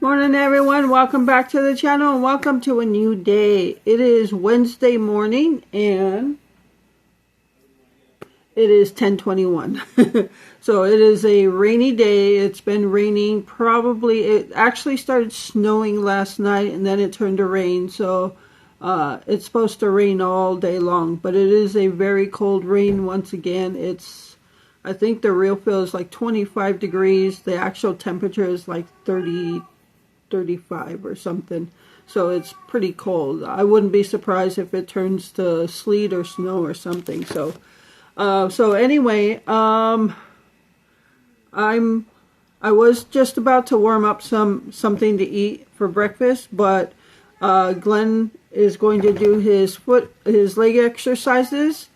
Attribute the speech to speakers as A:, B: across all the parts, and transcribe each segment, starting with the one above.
A: Morning everyone, welcome back to the channel and welcome to a new day. It is Wednesday morning and it is 10:21. So it is a rainy day. It's been raining probably, it actually started snowing last night and then it turned to rain. So it's supposed to rain all day long, but it is a very cold rain once again. I think the real feel is like 25 degrees. The actual temperature is like 35 or something, so it's pretty cold. I wouldn't be surprised if it turns to sleet or snow or something. So anyway, I was just about to warm up something to eat for breakfast, but Glenn is going to do his leg exercises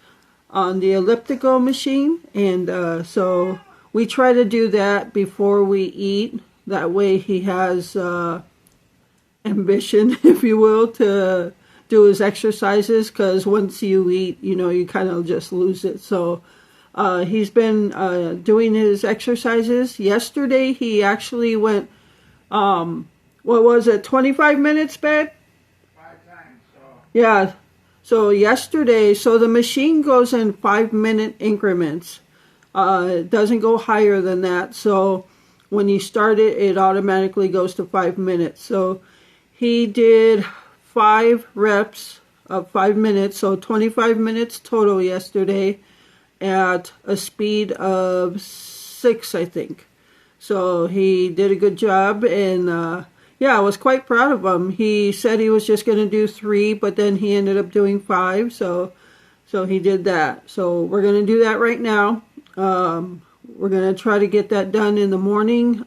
A: on the elliptical machine, and so we try to do that before we eat. That way he has ambition, if you will, to do his exercises, because once you eat, you kind of just lose it. So he's been doing his exercises. Yesterday he actually went, what was it, 25 minutes, babe?
B: 5 times, so.
A: Yeah. So yesterday, so the machine goes in 5-minute increments. It doesn't go higher than that. So when you start it, it automatically goes to 5 minutes. So he did 5 reps of 5 minutes, so 25 minutes total yesterday at a speed of 6, I think. So he did a good job, and yeah, I was quite proud of him. He said he was just going to do 3, but then he ended up doing 5, so he did that. So we're going to do that right now. We're going to try to get that done in the morning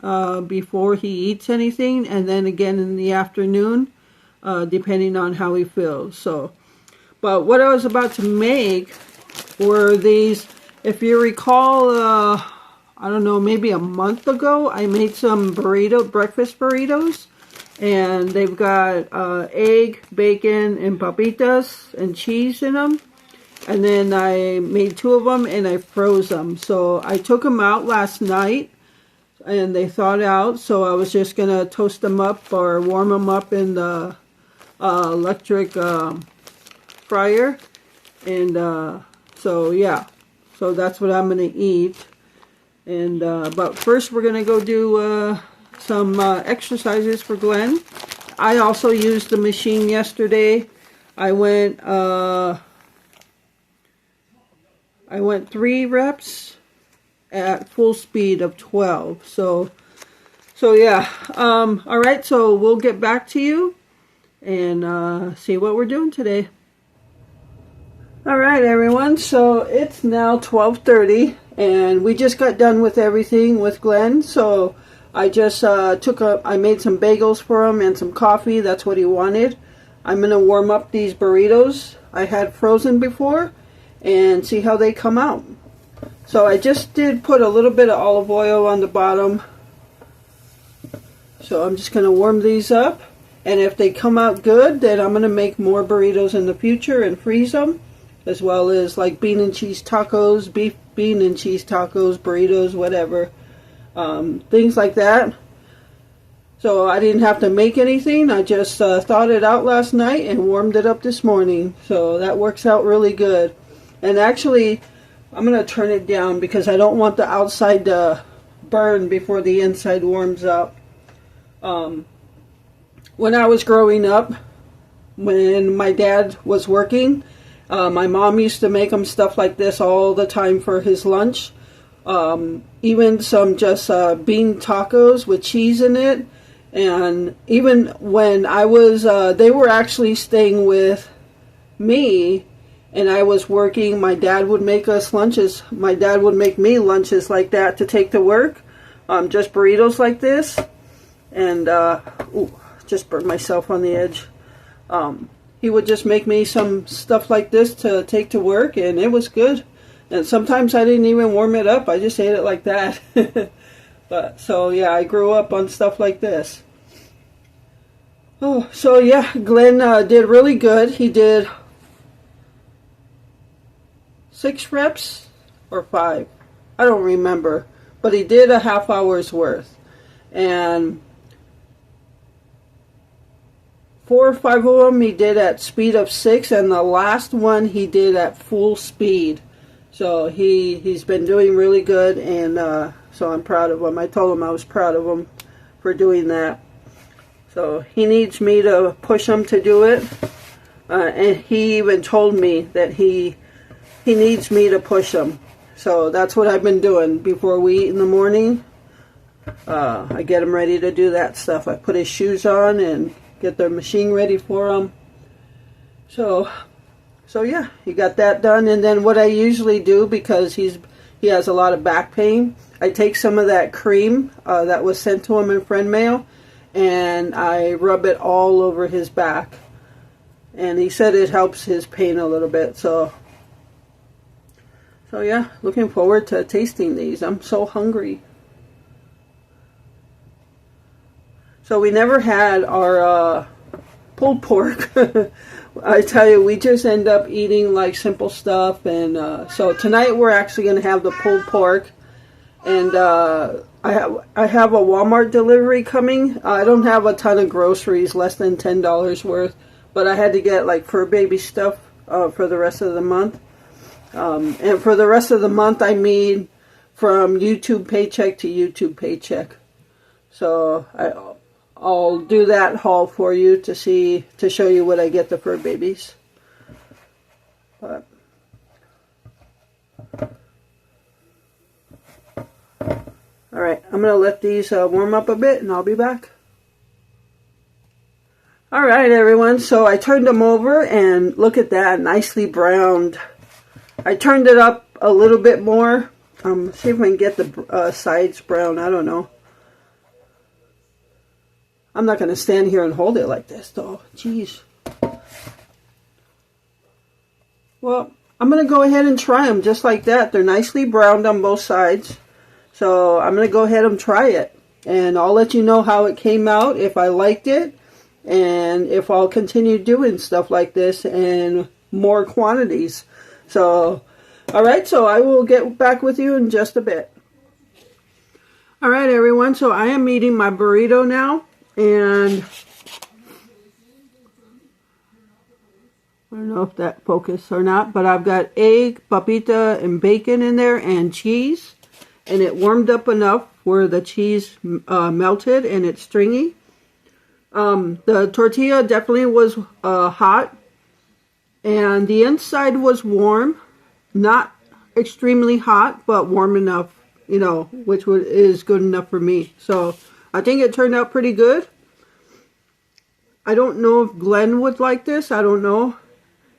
A: before he eats anything, and then again in the afternoon, depending on how he feels. So, but what I was about to make were these, if you recall, I don't know, maybe a month ago, I made some breakfast burritos, and they've got egg, bacon, and papitas and cheese in them. And then I made 2 of them and I froze them. So I took them out last night and they thawed out. So I was just going to toast them up or warm them up in the electric fryer. And so yeah, so that's what I'm going to eat. And but first we're going to go do some exercises for Glenn. I also used the machine yesterday. I went 3 reps at full speed of 12. So yeah. All right, so we'll get back to you and see what we're doing today. All right, everyone. So it's now 12:30, and we just got done with everything with Glenn. So I just I made some bagels for him and some coffee. That's what he wanted. I'm gonna warm up these burritos I had frozen before and see how they come out. So I just did put a little bit of olive oil on the bottom. So I'm just going to warm these up, and if they come out good, then I'm going to make more burritos in the future and freeze them, as well as like bean and cheese tacos, bean and cheese tacos, burritos, whatever, things like that. So I didn't have to make anything. I just thawed it out last night and warmed it up this morning. So that works out really good. And actually, I'm going to turn it down because I don't want the outside to burn before the inside warms up. When I was growing up, when my dad was working, my mom used to make him stuff like this all the time for his lunch. Even some just bean tacos with cheese in it. And even when I was, they were actually staying with me, and I was working, my dad would make us lunches. My dad would make me lunches like that to take to work. Just burritos like this. And, ooh, just burned myself on the edge. He would just make me some stuff like this to take to work, and it was good. And sometimes I didn't even warm it up. I just ate it like that. But, so yeah, I grew up on stuff like this. Oh, so yeah, Glenn did really good. He did 6 reps or 5. I don't remember. But he did a half hour's worth. And 4 or 5 of them he did at speed of 6, and the last one he did at full speed. So he's been doing really good, and so I'm proud of him. I told him I was proud of him for doing that. So he needs me to push him to do it, and he even told me that he needs me to push him. So that's what I've been doing before we eat in the morning. I get him ready to do that stuff. I put his shoes on and get the machine ready for him. So yeah, he got that done. And then what I usually do, because he has a lot of back pain, I take some of that cream that was sent to him in friend mail, and I rub it all over his back. And he said it helps his pain a little bit. So yeah, looking forward to tasting these. I'm so hungry. So we never had our pulled pork. I tell you, we just end up eating like simple stuff. And so tonight we're actually going to have the pulled pork. And I have a Walmart delivery coming. I don't have a ton of groceries, less than $10 worth. But I had to get like fur baby stuff for the rest of the month. And for the rest of the month, I mean from YouTube paycheck to YouTube paycheck. So I'll do that haul for you to show you what I get the fur babies. But all right, I'm gonna let these warm up a bit, and I'll be back. All right, everyone. So I turned them over, and look at that, nicely browned. I turned it up a little bit more. See if I can get the sides brown. I don't know. I'm not going to stand here and hold it like this, though. Jeez. Well, I'm going to go ahead and try them just like that. They're nicely browned on both sides. So I'm going to go ahead and try it. And I'll let you know how it came out, if I liked it, and if I'll continue doing stuff like this in more quantities. So, alright, so I will get back with you in just a bit. Alright, everyone, so I am eating my burrito now. And I don't know if that focused or not, but I've got egg, papita, and bacon in there, and cheese. And it warmed up enough where the cheese melted and it's stringy. The tortilla definitely was hot. And the inside was warm. Not extremely hot, but warm enough, you know, which is good enough for me. So I think it turned out pretty good. I don't know if Glenn would like this. I don't know.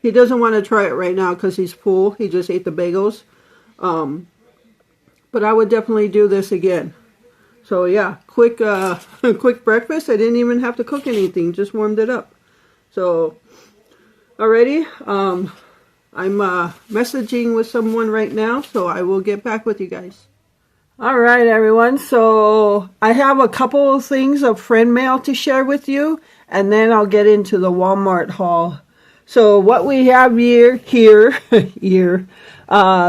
A: He doesn't want to try it right now because he's full. He just ate the bagels. But I would definitely do this again. So yeah, quick breakfast. I didn't even have to cook anything. Just warmed it up. So alrighty. I'm messaging with someone right now. So I will get back with you guys. All right, everyone. So I have a couple of things of friend mail to share with you, and then I'll get into the Walmart haul. So what we have here,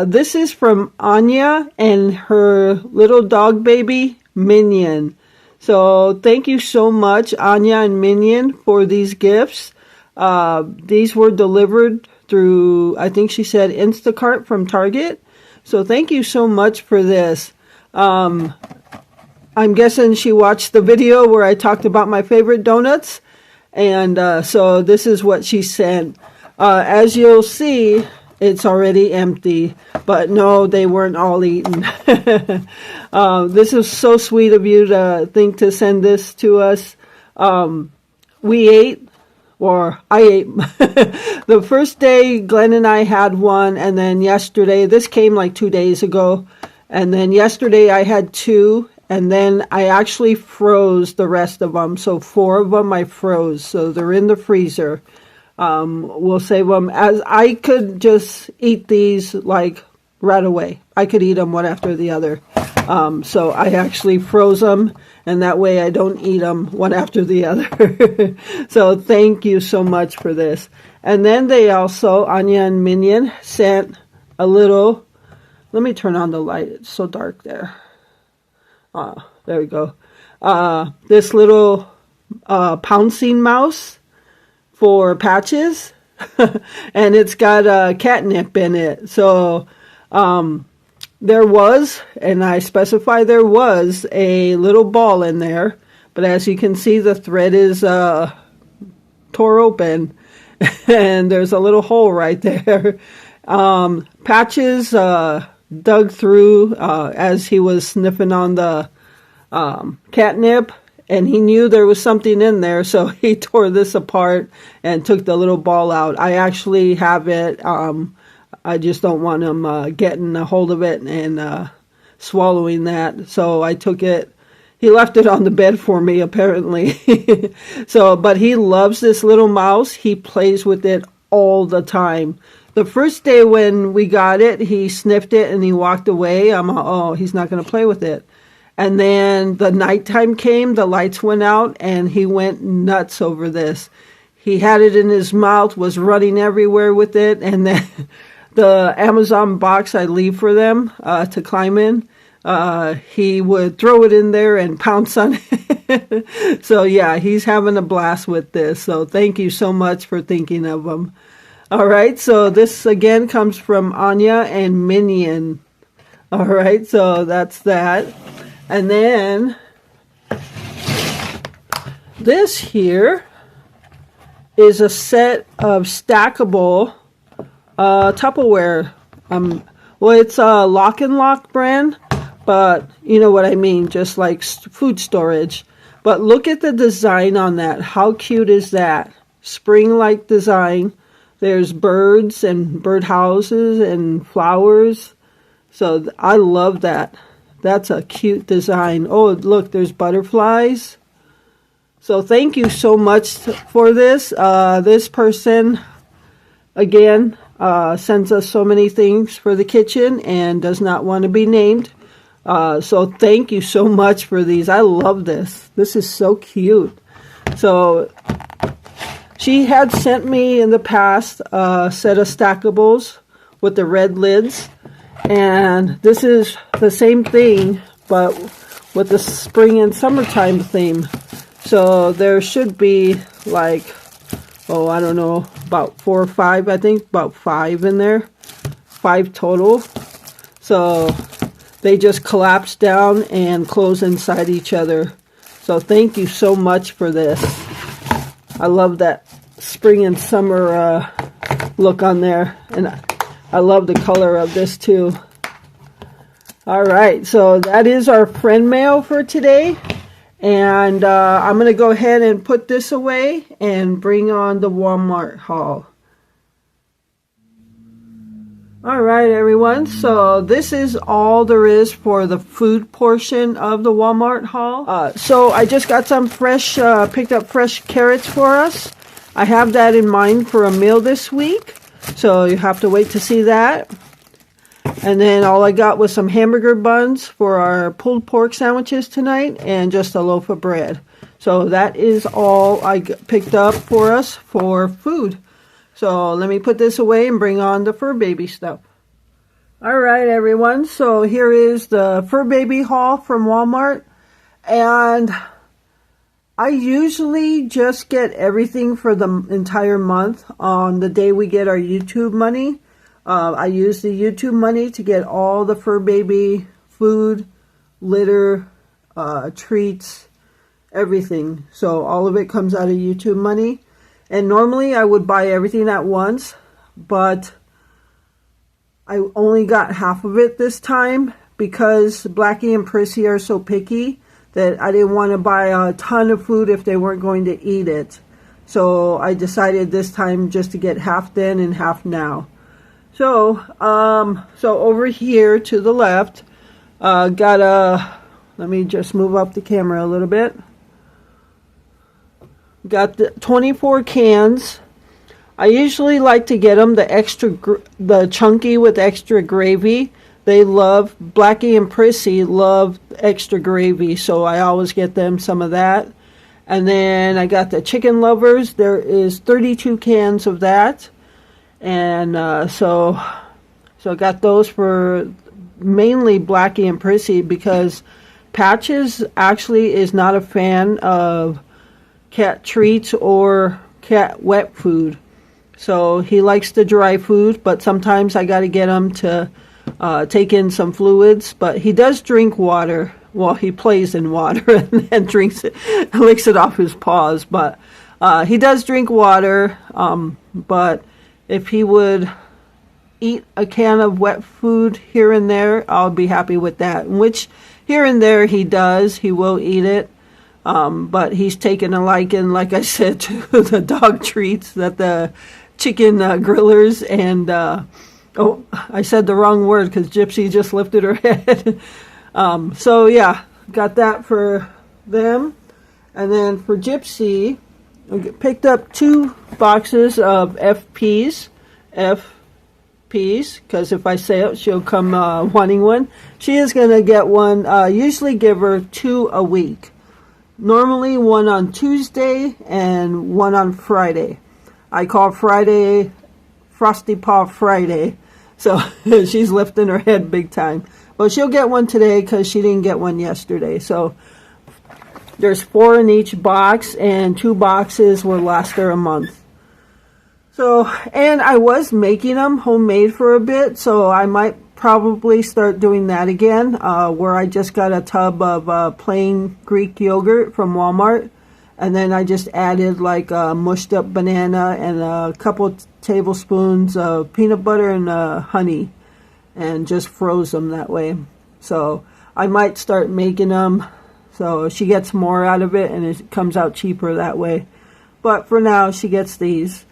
A: this is from Anya and her little dog baby, Minion. So thank you so much, Anya and Minion, for these gifts. These were delivered through, I think she said, Instacart from Target. So thank you so much for this. I'm guessing she watched the video where I talked about my favorite donuts, and so this is what she sent. As you'll see, it's already empty, but no, they weren't all eaten. This is so sweet of you to think to send this to us. We ate, or I ate, the first day Glenn and I had one, and then yesterday, this came like 2 days ago, and then yesterday I had 2, and then I actually froze the rest of them. So 4 of them I froze. So they're in the freezer. We'll save them. As I could just eat these like right away. I could eat them one after the other. So I actually froze them, and that way I don't eat them one after the other. So thank you so much for this. And then they also, Anya and Minion, sent a little... Let me turn on the light. It's so dark there. There we go. This little pouncing mouse. for Patches, and it's got catnip in it. So there was, and I specify there was, a little ball in there. But as you can see, the thread is tore open, and there's a little hole right there. Patches dug through as he was sniffing on the catnip, and he knew there was something in there, so he tore this apart and took the little ball out. I actually have it. I just don't want him getting a hold of it and swallowing that, so I took it. He left it on the bed for me, apparently. But he loves this little mouse. He plays with it all the time. The first day when we got it, he sniffed it and he walked away. Oh, he's not going to play with it. And then the nighttime came, the lights went out, and he went nuts over this. He had it in his mouth, was running everywhere with it, and then the Amazon box I leave for them to climb in, he would throw it in there and pounce on it. So yeah, he's having a blast with this. So thank you so much for thinking of him. All right, so this again comes from Anya and Minion. All right, so that's that. And then this here is a set of stackable Tupperware. Well, it's a Lock and Lock brand, but you know what I mean, just like food storage. But look at the design on that. How cute is that? Spring-like design. There's birds and birdhouses and flowers. So I love that. That's a cute design. Oh, look, there's butterflies. So thank you so much for this. This person, again, sends us so many things for the kitchen and does not want to be named. So thank you so much for these. I love this. This is so cute. So she had sent me in the past a set of stackables with the red lids. And this is the same thing, but with the spring and summertime theme. So there should be like, oh, I don't know, about 4 or 5, I think, about 5 in there. 5 total. So they just collapse down and close inside each other. So thank you so much for this. I love that spring and summer look on there. And I love the color of this too. All right, so that is our friend mail for today. And I'm going to go ahead and put this away and bring on the Walmart haul. All right, everyone. So this is all there is for the food portion of the Walmart haul. So I just got some fresh, picked up fresh carrots for us. I have that in mind for a meal this week. So you have to wait to see that. And then all I got was some hamburger buns for our pulled pork sandwiches tonight and just a loaf of bread. So that is all I picked up for us for food. So let me put this away and bring on the fur baby stuff. All right, everyone. So here is the fur baby haul from Walmart. And I usually just get everything for the entire month on the day we get our YouTube money. I use the YouTube money to get all the fur baby food, litter, treats, everything. So all of it comes out of YouTube money. And normally I would buy everything at once, but I only got half of it this time because Blackie and Prissy are so picky that I didn't want to buy a ton of food if they weren't going to eat it. So I decided this time just to get half then and half now. So over here to the left, let me just move up the camera a little bit. Got the 24 cans. I usually like to get them the chunky with extra gravy. They love, Blackie and Prissy love extra gravy, so I always get them some of that. And then I got the chicken lovers. There is 32 cans of that. And so I got those for mainly Blackie and Prissy because Patches actually is not a fan of cat treats or cat wet food. So he likes the dry food, but sometimes I got to get him to take in some fluids. But he does drink water. Well, he plays in water and then drinks it, licks it off his paws. But he does drink water. But if he would eat a can of wet food here and there, I'll be happy with that. Which here and there he does. He will eat it. But he's taken a liking, like I said, to the dog treats that the chicken grillers and oh, I said the wrong word because Gypsy just lifted her head. So yeah, got that for them. And then for Gypsy, I picked up 2 boxes of FPs, because if I say it, she'll come wanting one. She is going to get one. Usually give her 2 a week. Normally 1 on Tuesday and 1 on Friday. I call Friday Frosty Paw Friday. So she's lifting her head big time. But she'll get one today because she didn't get one yesterday. So there's 4 in each box, and 2 boxes will last her a month. So, and I was making them homemade for a bit, so I might probably start doing that again, where I just got a tub of plain Greek yogurt from Walmart. And then I just added like a mushed up banana and a couple tablespoons of peanut butter and honey, and just froze them that way. So I might start making them so she gets more out of it and it comes out cheaper that way. But for now, she gets these.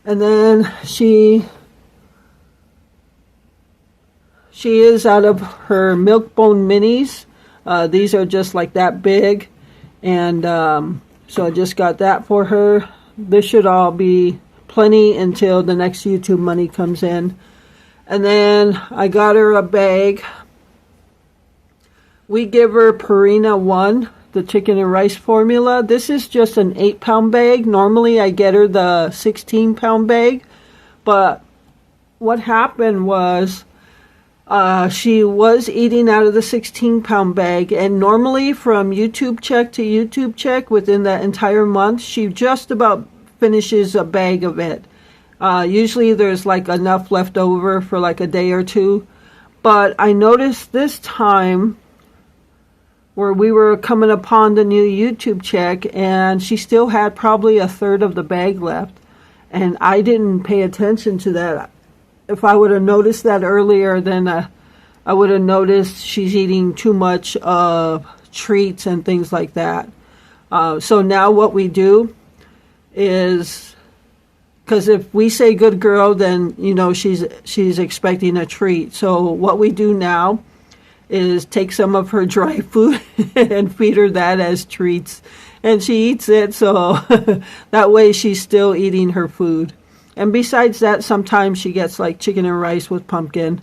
A: And then she is out of her Milk-Bone minis. These are just like that big. And so I just got that for her. This should all be plenty until the next YouTube money comes in. And then I got her a bag. We give her Purina 1, the chicken and rice formula. This is just an 8-pound bag. Normally I get her the 16-pound bag. But what happened was she was eating out of the 16-pound bag, and normally from YouTube check to YouTube check within that entire month, she just about finishes a bag of it. Usually there's like enough left over for like a day or 2. But I noticed this time where we were coming upon the new YouTube check, and she still had probably 1/3 of the bag left. And I didn't pay attention to that. If I would have noticed that earlier, then I would have noticed she's eating too much of treats and things like that. So now what we do is, because if we say good girl, then you know she's expecting a treat. So what we do now is take some of her dry food and feed her that as treats, and she eats it. So that way she's still eating her food. And besides that, sometimes she gets like chicken and rice with pumpkin.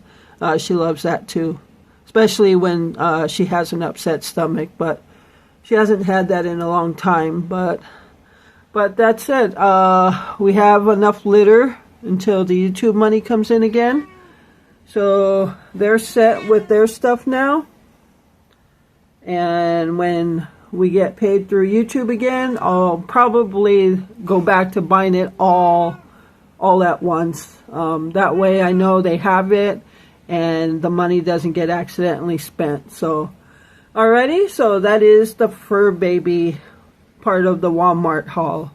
A: She loves that too, especially when she has an upset stomach. But she hasn't had that in a long time. But that's it. We have enough litter until the YouTube money comes in again. So they're set with their stuff now. And when we get paid through YouTube again, I'll probably go back to buying it all at once. That way I know they have it and the money doesn't get accidentally spent. So, alrighty, so that is the fur baby part of the Walmart haul.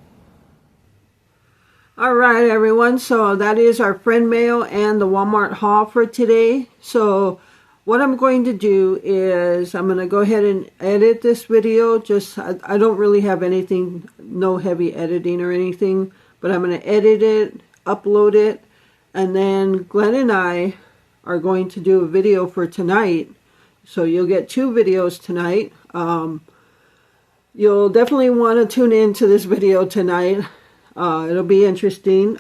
A: Alright everyone, so that is our friend mail and the Walmart haul for today. So what I'm going to do is I'm going to go ahead and edit this video. I don't really have anything, no heavy editing or anything, but I'm going to edit it, upload it, and then Glenn and I are going to do a video for tonight. So you'll get 2 videos tonight. You'll definitely want to tune in to this video tonight. It'll be interesting.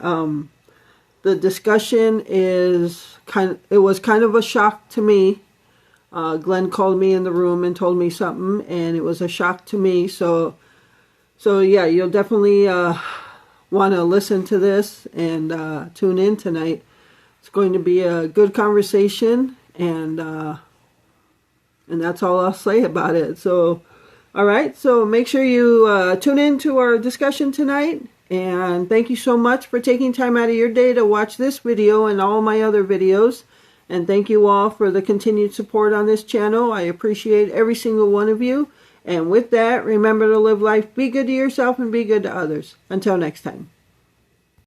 A: The discussion is it was kind of a shock to me. Glenn called me in the room and told me something, and it was a shock to me. So yeah, you'll definitely want to listen to this and tune in tonight. It's going to be a good conversation, and that's all I'll say about it. So, all right, so make sure you tune in to our discussion tonight, And thank you so much for taking time out of your day to watch this video and all my other videos. And thank you all for the continued support on this channel. I appreciate every single one of you. And with that, remember to live life, be good to yourself, and be good to others. Until next time.